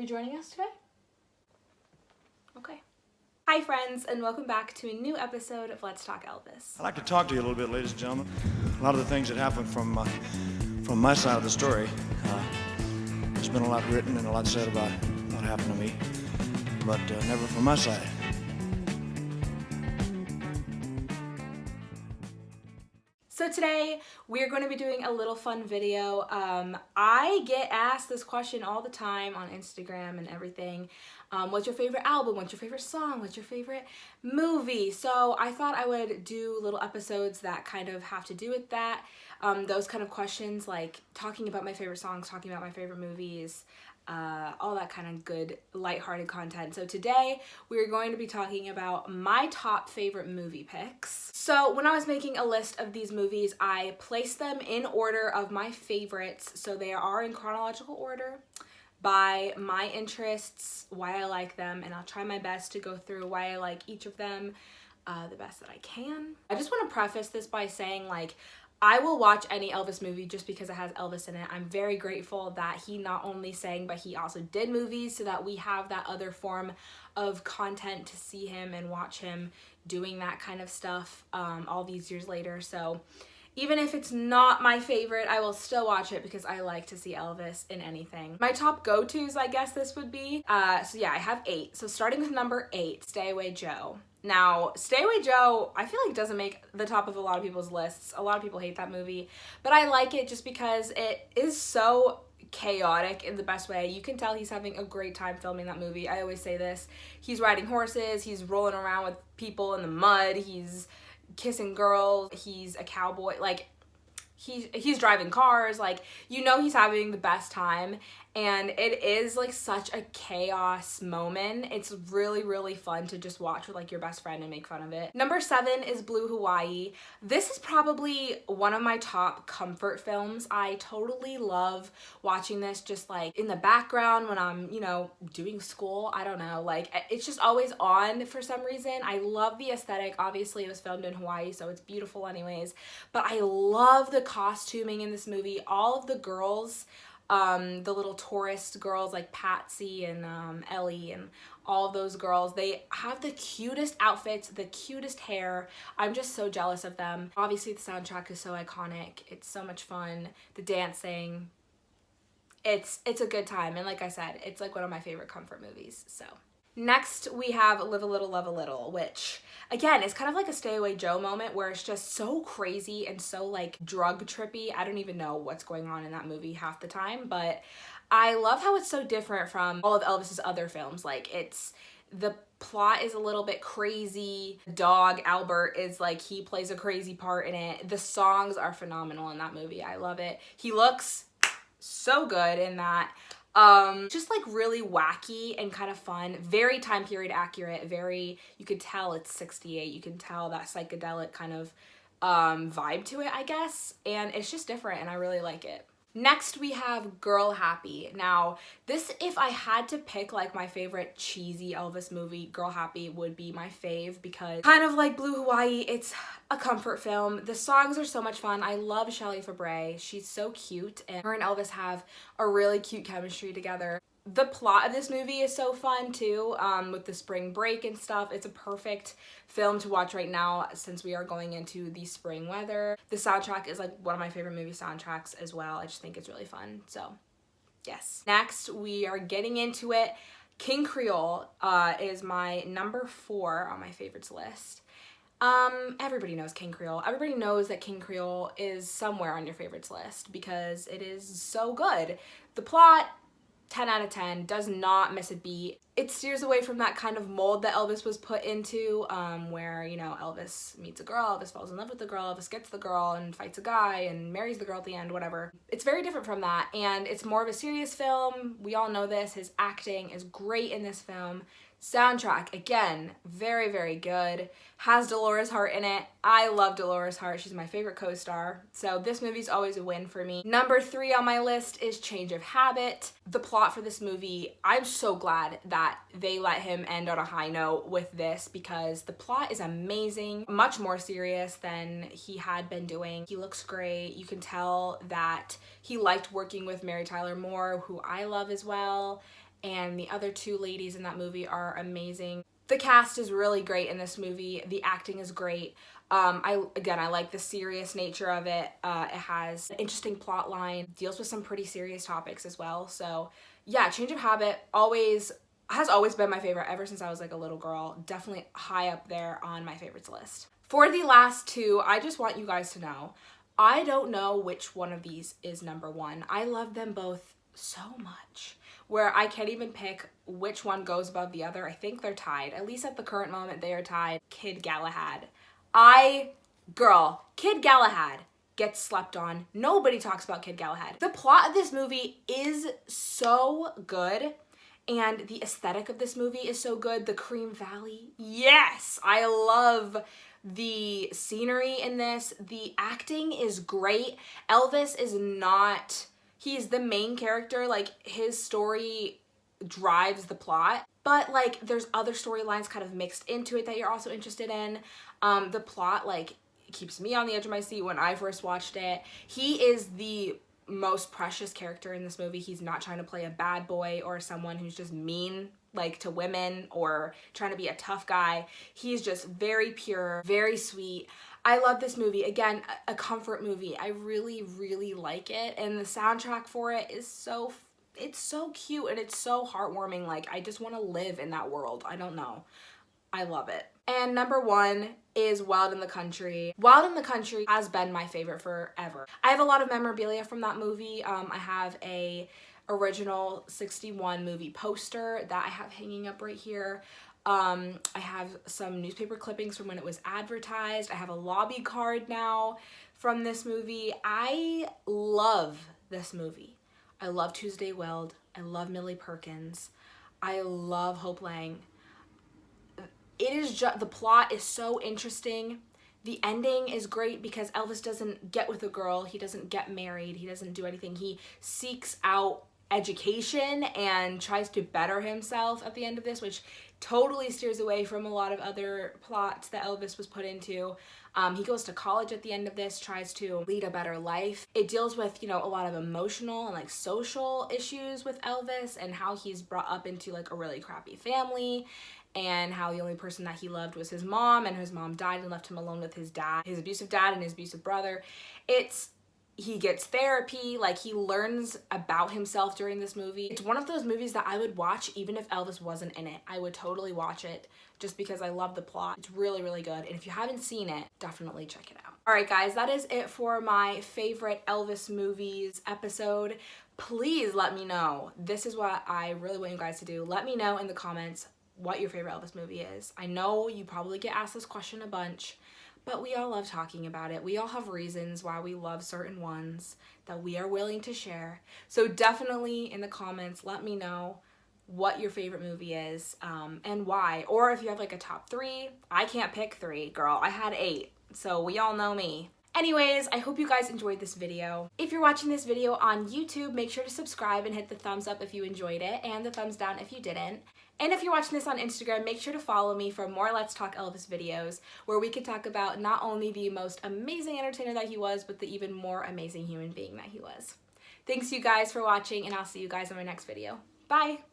Are you joining us today? Okay. Hi friends, and welcome back to a new episode of Let's Talk Elvis. I'd like to talk to you a little bit, ladies and gentlemen. A lot of the things that happened from my side of the story. There's been a lot written and a lot said about what happened to me, but never from my side. So today we're going to be doing a little fun video. I get asked this question all the time on Instagram and everything. What's your favorite album? What's your favorite song? What's your favorite movie? So I thought I would do little episodes that kind of have to do with that. Those kind of questions, like talking about my favorite songs, talking about my favorite movies, all that kind of good lighthearted content. So today we're going to be talking about my top favorite movie picks. So when I was making a list of these movies, I placed them in order of my favorites. So they are in chronological order by my interests, why I like them, and I'll try my best to go through why I like each of them the best that I can. I just want to preface this by saying, like, I will watch any Elvis movie just because it has Elvis in it. I'm very grateful that he not only sang, but he also did movies so that we have that other form of content to see him and watch him doing that kind of stuff all these years later. So even if it's not my favorite, I will still watch it because I like to see Elvis in anything. My top go-tos, I guess this would be. So yeah, I have 8. So starting with number 8, Stay Away Joe. Now, Stay Away Joe, I feel like doesn't make the top of a lot of people's lists. A lot of people hate that movie, but I like it just because it is so chaotic in the best way. You can tell he's having a great time filming that movie. I always say this. He's riding horses, he's rolling around with people in the mud, he's kissing girls, he's a cowboy, like he's driving cars, like, you know, he's having the best time, and it is like such a chaos moment. It's really, really fun to just watch with like your best friend and make fun of it. Number 7 is Blue Hawaii. This is probably one of my top comfort films. I totally love watching this just like in the background when I'm, you know, doing school. I don't know, like it's just always on for some reason. I love the aesthetic. Obviously it was filmed in Hawaii, so it's beautiful anyways, but I love the costuming in this movie. All of the girls, the little tourist girls like Patsy and Ellie and all of those girls, they have the cutest outfits, the cutest hair. I'm just so jealous of them. Obviously the soundtrack is so iconic. It's so much fun. The dancing, it's a good time, and like I said, it's like one of my favorite comfort movies. So next we have Live a Little, Love a Little, which again is kind of like a Stay Away Joe moment where it's just so crazy and so like drug trippy. I don't even know what's going on in that movie half the time, but I love how it's so different from all of Elvis's other films. Like, the plot is a little bit crazy. Dog Albert is like, he plays a crazy part in it. The songs are phenomenal in that movie. I love it. He looks so good in that. Just like really wacky and kind of fun, very time period accurate, very, you could tell it's 68, you can tell that psychedelic kind of vibe to it, I guess, and it's just different and I really like it. Next we have Girl Happy. Now this, if I had to pick like my favorite cheesy Elvis movie, Girl Happy would be my fave because kind of like Blue Hawaii, it's a comfort film. The songs are so much fun. I love Shelley Fabre. She's so cute, and her and Elvis have a really cute chemistry together. The plot of this movie is so fun too, with the spring break and stuff. It's a perfect film to watch right now since we are going into the spring weather. The soundtrack is like one of my favorite movie soundtracks as well. I just think it's really fun, so yes. Next, we are getting into it. King Creole is my number 4 on my favorites list. Everybody knows King Creole. Everybody knows that King Creole is somewhere on your favorites list because it is so good. The plot, 10 out of 10, does not miss a beat. It steers away from that kind of mold that Elvis was put into, where, you know, Elvis meets a girl, Elvis falls in love with the girl, Elvis gets the girl and fights a guy and marries the girl at the end, whatever. It's very different from that, and it's more of a serious film. We all know this. His acting is great in this film. Soundtrack, again, very, very good. Has Dolores Hart in it. I love Dolores Hart. She's my favorite co-star. So this movie's always a win for me. Number 3 on my list is Change of Habit. The plot for this movie, I'm so glad that they let him end on a high note with this because the plot is amazing. Much more serious than he had been doing. He looks great. You can tell that he liked working with Mary Tyler Moore, who I love as well. and the other two ladies in that movie are amazing. The cast is really great in this movie. The acting is great. I like the serious nature of it. It has an interesting plot line, deals with some pretty serious topics as well. So yeah, Change of Habit has always been my favorite ever since I was like a little girl. Definitely high up there on my favorites list. For the last two, I just want you guys to know, I don't know which one of these is number one. I love them both so much, where I can't even pick which one goes above the other. I think they're tied. At least at the current moment, they are tied. Kid Galahad. Kid Galahad gets slept on. Nobody talks about Kid Galahad. The plot of this movie is so good, and the aesthetic of this movie is so good. The Cream Valley, yes! I love the scenery in this. The acting is great. Elvis is not... He's the main character, like his story drives the plot, but like there's other storylines kind of mixed into it that you're also interested in. The plot like keeps me on the edge of my seat when I first watched it. He is the most precious character in this movie. He's not trying to play a bad boy or someone who's just mean like to women or trying to be a tough guy. He's just very pure, very sweet. I love this movie. Again, a comfort movie. I really, really like it. And the soundtrack for it is it's so cute and it's so heartwarming. Like, I just want to live in that world. I don't know. I love it. And number one is Wild in the Country. Wild in the Country has been my favorite forever. I have a lot of memorabilia from that movie. I have a original 61 movie poster that I have hanging up right here. I have some newspaper clippings from when it was advertised. I have a lobby card now from this movie. I love this movie. I love Tuesday Weld. I love Millie Perkins. I love Hope Lang. It is just, the plot is so interesting. The ending is great because Elvis doesn't get with a girl. He doesn't get married. He doesn't do anything. He seeks out education and tries to better himself at the end of this, which totally steers away from a lot of other plots that Elvis was put into. He goes to college at the end of this, tries to lead a better life. It deals with, you know, a lot of emotional and like social issues with Elvis and how he's brought up into like a really crappy family and how the only person that he loved was his mom, and his mom died and left him alone with his dad, his abusive dad and his abusive brother. He gets therapy, like he learns about himself during this movie. It's one of those movies that I would watch even if Elvis wasn't in it. I would totally watch it just because I love the plot. It's really, really good. And if you haven't seen it, definitely check it out. All right, guys, that is it for my favorite Elvis movies episode. Please let me know. This is what I really want you guys to do. Let me know in the comments what your favorite Elvis movie is. I know you probably get asked this question a bunch, but we all love talking about it. We all have reasons why we love certain ones that we are willing to share. So definitely in the comments, let me know what your favorite movie is and why. Or if you have like a top 3. I can't pick 3, girl. I had 8, so we all know me. Anyways, I hope you guys enjoyed this video. If you're watching this video on YouTube, make sure to subscribe and hit the thumbs up if you enjoyed it and the thumbs down if you didn't. And if you're watching this on Instagram, make sure to follow me for more Let's Talk Elvis videos where we can talk about not only the most amazing entertainer that he was, but the even more amazing human being that he was. Thanks you guys for watching, and I'll see you guys in my next video. Bye!